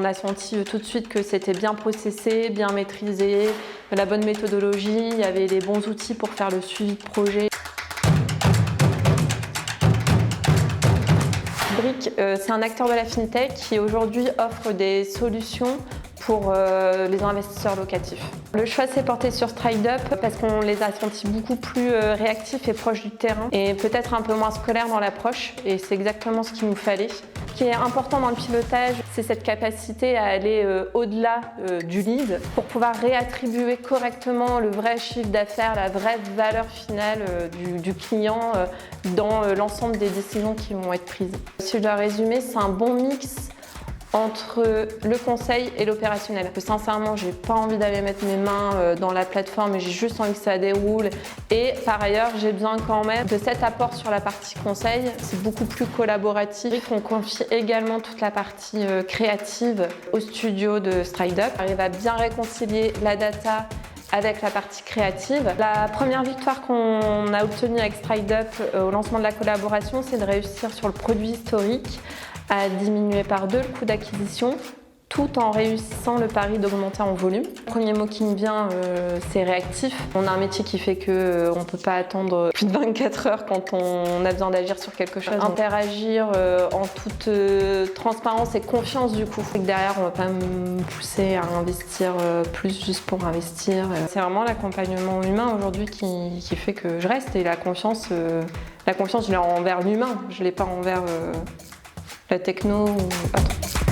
On a senti tout de suite que c'était bien processé, bien maîtrisé, la bonne méthodologie, il y avait les bons outils pour faire le suivi de projet. Brick, c'est un acteur de la FinTech qui aujourd'hui offre des solutions pour les investisseurs locatifs. Le choix s'est porté sur StrideUp parce qu'on les a sentis beaucoup plus réactifs et proches du terrain et peut-être un peu moins scolaires dans l'approche, et c'est exactement ce qu'il nous fallait. Ce qui est important dans le pilotage, c'est cette capacité à aller au-delà du lead pour pouvoir réattribuer correctement le vrai chiffre d'affaires, la vraie valeur finale du client dans l'ensemble des décisions qui vont être prises. Si je dois résumer, c'est un bon mix entre le conseil et l'opérationnel. Sincèrement, j'ai pas envie d'aller mettre mes mains dans la plateforme, j'ai juste envie que ça déroule. Et par ailleurs, j'ai besoin quand même de cet apport sur la partie conseil. C'est beaucoup plus collaboratif. On confie également toute la partie créative au studio de StrideUp. On arrive à bien réconcilier la data avec la partie créative. La première victoire qu'on a obtenue avec StrideUp au lancement de la collaboration, c'est de réussir sur le produit historique à diminuer par 2 le coût d'acquisition, tout en réussissant le pari d'augmenter en volume. Le premier mot qui me vient, c'est réactif. On a un métier qui fait qu'on ne peut pas attendre plus de 24 heures quand on a besoin d'agir sur quelque chose. Interagir en toute transparence et confiance du coup. Derrière, on ne va pas me pousser à investir plus juste pour investir. C'est vraiment l'accompagnement humain aujourd'hui qui fait que je reste, et la confiance, je l'ai envers l'humain, je ne l'ai pas envers la techno ou autre.